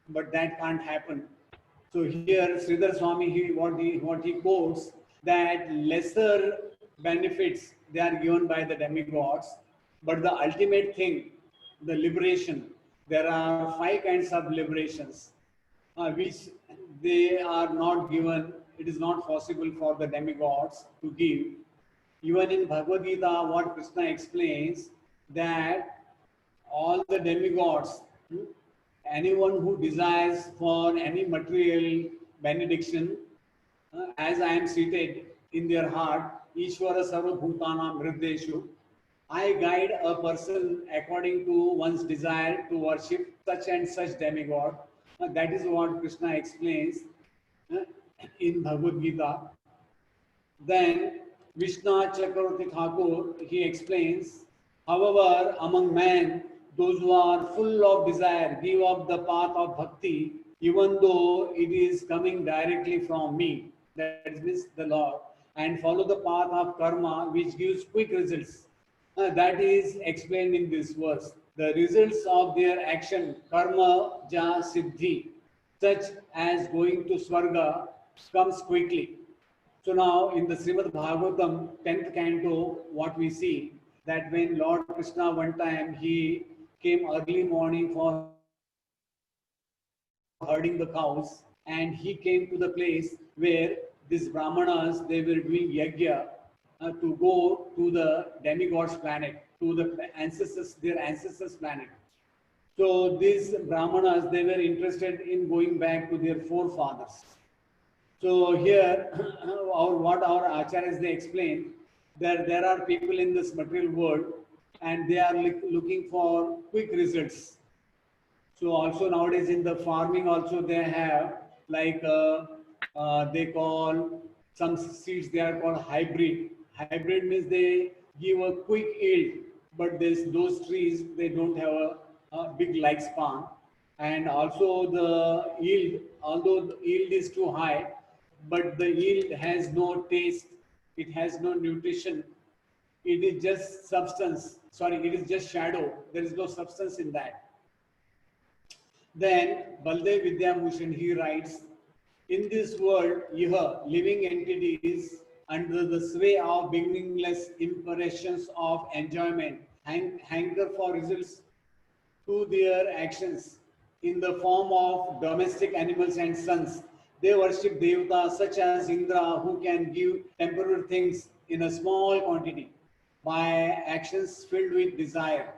but that can't happen. So here, Sridhar Swami, what he quotes, that lesser benefits, they are given by the demigods, but the ultimate thing, the liberation, there are 5 kinds of liberations, which they are not given, it is not possible for the demigods to give. Even in Bhagavad Gita, what Krishna explains, that all the demigods, anyone who desires for any material benediction, as I am seated in their heart, Ishvara Sarva Bhutanam Hrideshu, I guide a person according to one's desire to worship such and such demigod. That is what Krishna explains uh, in Bhagavad Gita. Then Vishnu Chakravarti Thakur, he explains, however, among men, those who are full of desire give up the path of bhakti, even though it is coming directly from me, that is the Lord, and follow the path of karma, which gives quick results. That is explained in this verse. The results of their action, karma ja siddhi, such as going to Swarga, comes quickly. So now in the Srimad Bhagavatam 10th canto, what we see, that when Lord Krishna one time he came early morning for herding the cows, and he came to the place where these Brahmanas, they were doing yajna to go to the demigods planet, to the ancestors, their ancestors planet. So these Brahmanas, they were interested in going back to their forefathers. So here, what our acharyas they explain, that there are people in this material world and they are looking for quick results. So also nowadays in the farming also they have like they call some seeds, they are called hybrid. Hybrid means they give a quick yield, but those trees they don't have a big lifespan. And also the yield, although the yield is too high, but the yield has no taste, it has no nutrition, it is just substance, sorry, it is just shadow, there is no substance in that. Then Baldev Vidyabhushan, he writes, in this world, living entities under the sway of beginningless impressions of enjoyment, hanker for results to their actions in the form of domestic animals and sons. They worship devatas such as Indra, who can give temporary things in a small quantity by actions filled with desire.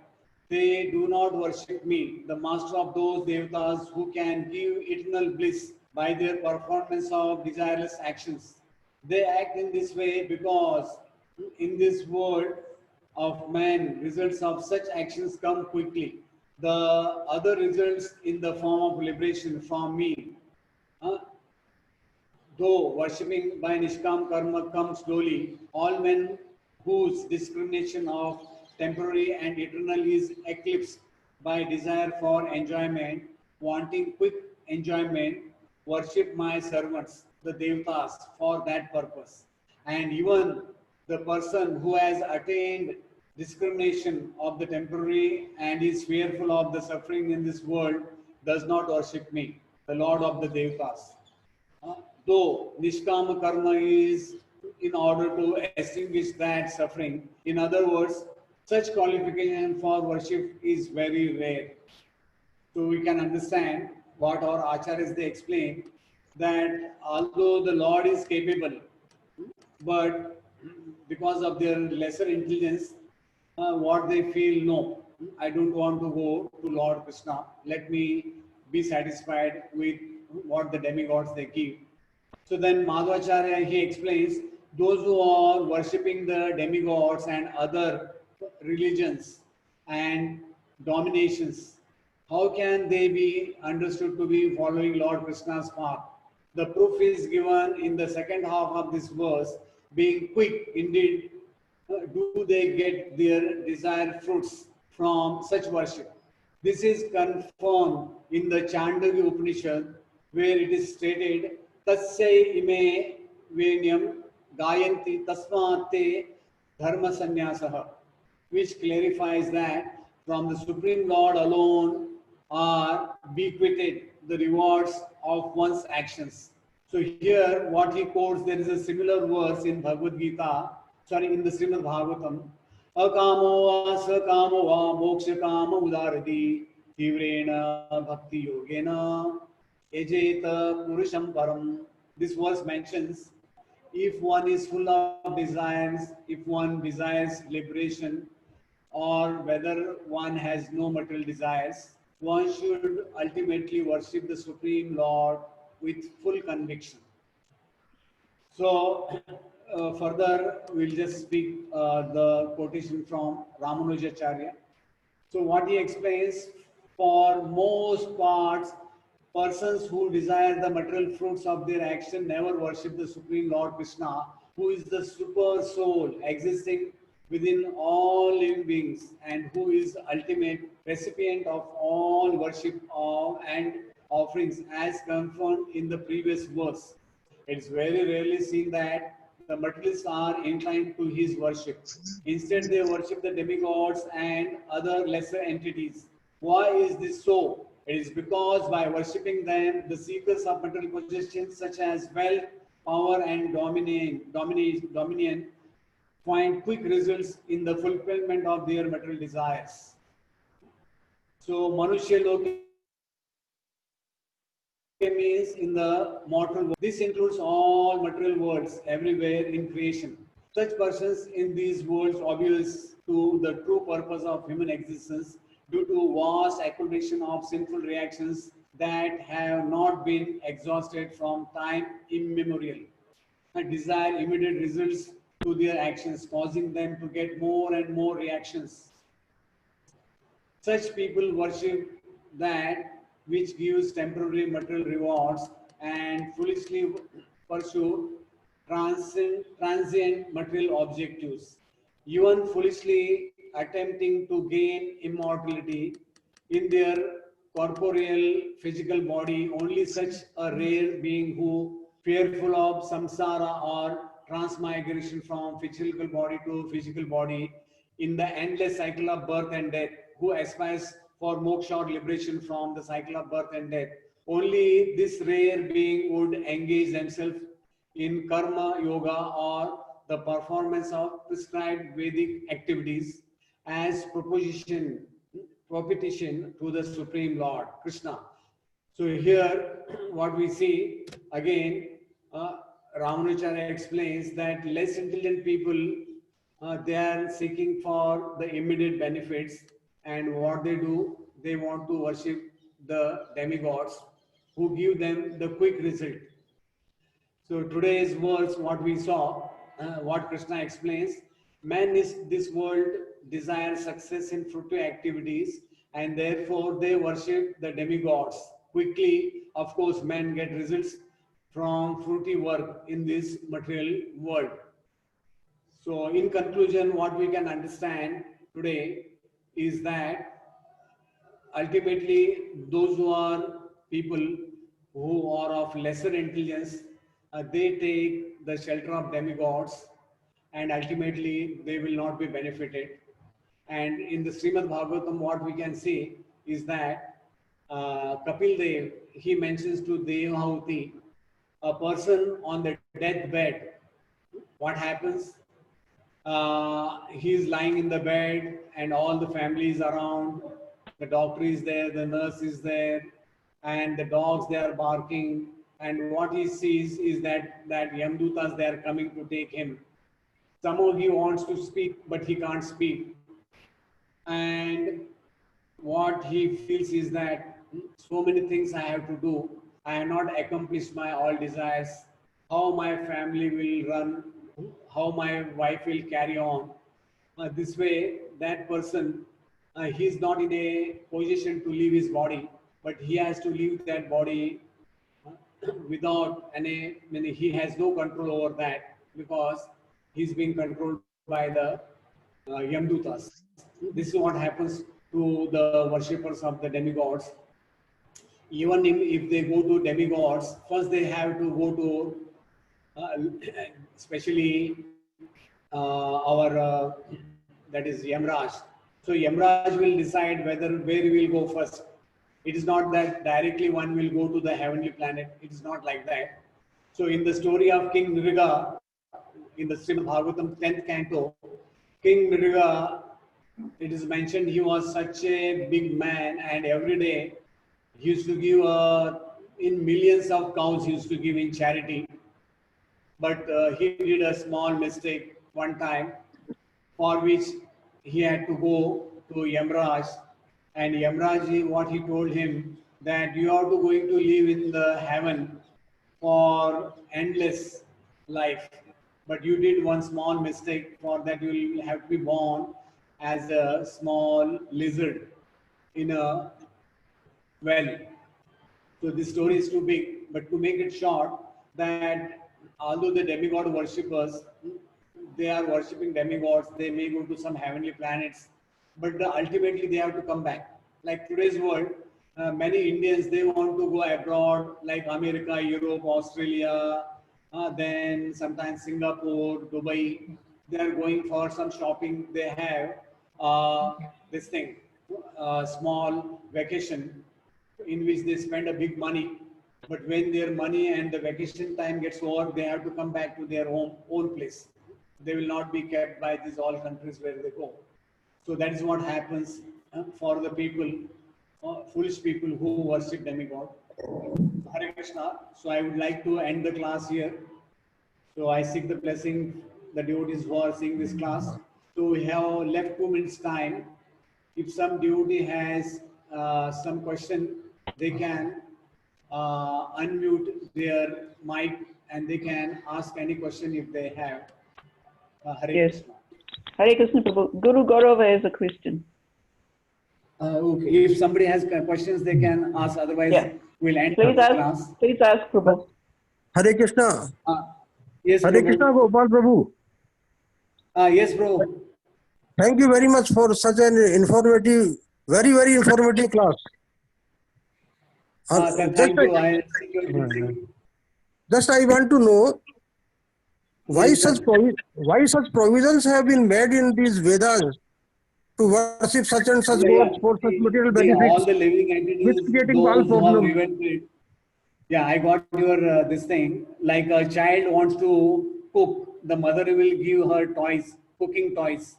They do not worship me, the master of those devatas who can give eternal bliss by their performance of desireless actions. They act in this way because in this world of man, results of such actions come quickly. The other results in the form of liberation from me. uh, Though worshipping by Nishkam Karma comes slowly, all men whose discrimination of temporary and eternal is eclipsed by desire for enjoyment, wanting quick enjoyment, worship my servants, the Devatas, for that purpose. And even the person who has attained discrimination of the temporary and is fearful of the suffering in this world does not worship me, the Lord of the Devatas. Uh, though Nishkama karma is in order to extinguish that suffering. In other words, such qualification for worship is very rare. So we can understand what our acharyas they explain that although the Lord is capable, but because of their lesser intelligence, what they feel, no, I don't want to go to Lord Krishna. Let me be satisfied with what the demigods they give. So then Madhvacharya he explains those who are worshipping the demigods and other religions and dominations, how can they be understood to be following Lord Krishna's path? The proof is given in the second half of this verse, being quick indeed, do they get their desired fruits from such worship. This is confirmed in the Chandogya Upanishad, where it is stated, Tatsai ime venyam gayanti tasmate dharma sannyasah, which clarifies that from the Supreme Lord alone are bequeathed the rewards of one's actions. So here, what he quotes, there is a similar verse in Bhagavad Gita, in the Srimad Bhagavatam, Akamo va sakamo va moksha kama udarati tivrena bhakti yogena ejeta purusham param. This verse mentions if one is full of desires, if one desires liberation, or whether one has no material desires, one should ultimately worship the Supreme Lord with full conviction. So, further, we'll just speak the quotation from Ramanujacharya. So, what he explains, for most parts, persons who desire the material fruits of their action never worship the Supreme Lord Krishna, who is the super soul existing within all living beings and who is ultimate recipient of all worship of and offerings as confirmed in the previous verse. It's very rarely seen that the materialists are inclined to his worship. Instead, they worship the demigods and other lesser entities. Why is this so? It is because by worshipping them, the seekers of material possessions such as wealth, power, and dominion find quick results in the fulfillment of their material desires. So, Manushya Loka means in the mortal world. This includes all material worlds everywhere in creation. Such persons in these worlds oblivious to the true purpose of human existence due to vast accumulation of sinful reactions that have not been exhausted from time immemorial. And desire immediate results to their actions, causing them to get more and more reactions. Such people worship that which gives temporary material rewards and foolishly pursue transient material objectives, even foolishly attempting to gain immortality in their corporeal physical body. Only such a rare being who, fearful of samsara or transmigration from physical body to physical body, in the endless cycle of birth and death, who aspires for moksha or liberation from the cycle of birth and death. Only this rare being would engage themselves in karma yoga or the performance of prescribed Vedic activities as propitiation to the Supreme Lord, Krishna. So here, what we see again, Ramanujacharya explains that less intelligent people, they are seeking for the immediate benefits, and what they do, they want to worship the demigods who give them the quick result. So today's words, what we saw, what Krishna explains, man is this world desires success in fruitful activities, and therefore they worship the demigods. Quickly, of course, men get results from fruity work in this material world. So in conclusion, what we can understand today is that ultimately those who are people who are of lesser intelligence, they take the shelter of demigods, and ultimately they will not be benefited. And in the Srimad Bhagavatam, what we can see is that Kapil Dev, he mentions to Devahuti, a person on the deathbed, what happens? He's lying in the bed and all the family is around. The doctor is there, the nurse is there, and the dogs, they are barking. And what he sees is that Yamdutas, they are coming to take him. Somehow he wants to speak, but he can't speak. And what he feels is that so many things I have to do. I have not accomplished my all desires. How my family will run, how my wife will carry on. This way, that person, he's not in a position to leave his body, but he has to leave that body without any, I mean, he has no control over that because he's being controlled by the Yamdutas. This is what happens to the worshippers of the demigods. Even if they go to demigods, first they have to go to, especially our, that is Yamraj. So Yamraj will decide where we will go first. It is not that directly one will go to the heavenly planet. It is not like that. So in the story of King Nriga, in the Srimad Bhagavatam 10th canto, King Nriga, it is mentioned he was such a big man, and every day he used to give in millions of cows he used to give in charity. But he did a small mistake one time, for which he had to go to Yamraj. And Yamraj, what he told him, that you are to going to live in the heaven for endless life. But you did one small mistake, for that you will have to be born as a small lizard in a well. So this story is too big, but to make it short, that although the demigod worshippers, they are worshipping demigods, they may go to some heavenly planets, but ultimately they have to come back. Like today's world, many Indians, they want to go abroad, like America, Europe, Australia, then sometimes Singapore, Dubai. They are going for some shopping. They have this thing, small vacation in which they spend a big money. But when their money and the vacation time gets over, they have to come back to their own place. They will not be kept by these all countries where they go. So that is what happens for the people, foolish people who worship demigod. Hare Krishna. So I would like to end the class here. So I seek the blessing, the devotees who are seeing this class. So we have left 2 minutes time. If some devotee has some question, they can unmute their mic and they can ask any question if they have. Hare Yes. Krishna. Hare Krishna Prabhu. Guru Gaurava is a Christian. Okay, if somebody has questions, they can ask. Otherwise, Yeah. we'll end Please this ask. class. Please ask, Prabhu. Hare Krishna. Yes, Hare Prabhu. Krishna, Gopal Prabhu. Yes, bro. Thank you very much for such an informative, very, very informative class. Thank you. I seek your blessing. Just I want to know why Yes, such sir. provisions have been made in these Vedas to worship such and such gods for such material All benefits, the living which entities, is getting all those who have problems. revented. Yeah, I got your this thing. Like a child wants to cook, the mother will give her toys, cooking toys.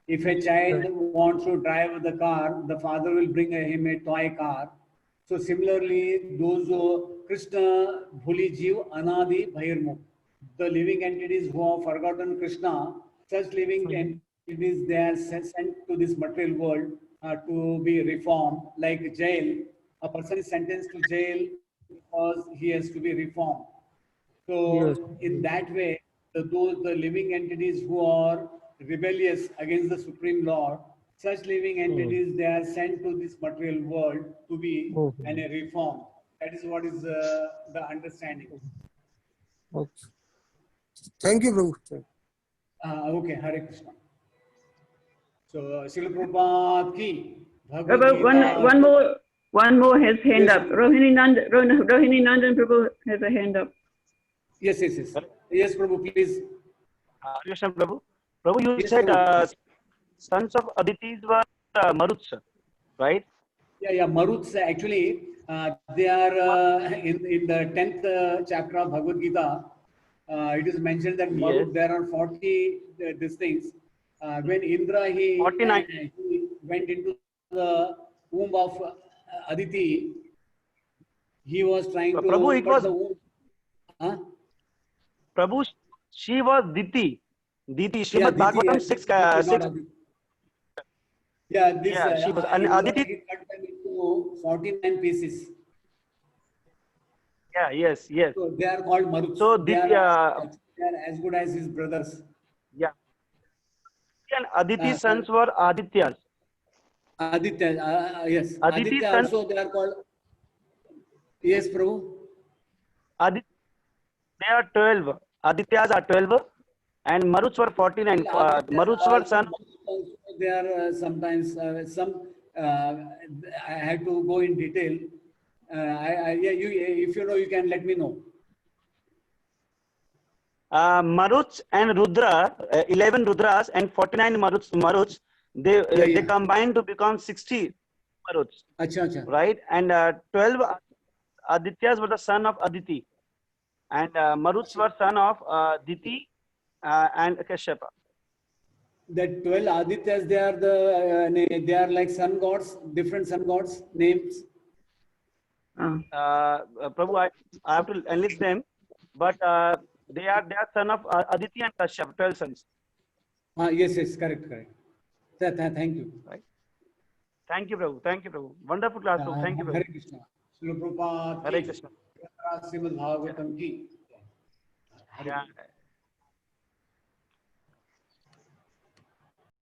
If a child wants to drive the car, the father will bring him a toy car. So similarly, those Krishna Bhuli Jeev Anadi Bhairmukh, the living entities who have forgotten Krishna, such living entities, they are sent to this material world to be reformed. Like jail, a person is sentenced to jail because he has to be reformed. So Yes. in that way, the living entities who are rebellious against the Supreme Lord, such living entities, they are sent to this material world to be and a reform. That is what is the understanding. Okay. Thank you, Prabhu. Okay, Hare Krishna. So, Srila Prabhupada ki Bhagavad Prabhu, Gita. one more has hand Yes, up. Rohini Nandan Prabhu has a hand up. yes. Yes, Prabhu, please. Krishna Prabhu. Prabhu, you Yes, said Prabhu. sons of Aditi were Maruts, right? Yeah. Maruts actually they are in the 10th chapter of Bhagavad Gita. It is mentioned that Yes. Marut, there are 40 these things. When Indra 49. he went into the womb of Aditi, he was trying Prabhu, to it cut was the womb. Huh? Prabhu. She was Diti. Diti. Yeah, Srimad Diti, Bhagavatam 6, Diti, not 6. Aditi. Yeah, this Yeah, she was. And Indra Aditi. he cut them into 49 pieces. Yeah. Yes. Yes. So they are called Maruts. So They Diti. are they are as good as his brothers. Yeah. And Aditi's Uh, sons were Adityas. Aditya, yes. Aditi's Aditya sons. also they are called. Yes, Prabhu. Adit. They are 12. Adityas are 12, and Maruts were 49. Adityas Maruts are were also, son. they are sometimes some. I have to go in detail. Yeah, you if you know, you can let me know. Maruts and Rudra, 11 Rudras and 49 Maruts, they combined to become 60 Maruts, Acha. right? And 12 Adityas were the son of Aditi, and Maruts were son of Diti and Kashyapa. That 12 Adityas, they are they are like sun gods, different sun gods names. Prabhu, I have to enlist them, but they are son of Aditi and Kashyap, 12 sons. Yes, correct. Thank you. Right. Thank you, Prabhu. Thank you, Prabhu. Wonderful class, Prabhu. Thank you, Hare Prabhu. Krishna. Srila Prabhupada Hare ki, Krishna. Srimad Bhagavatam ki. Yeah.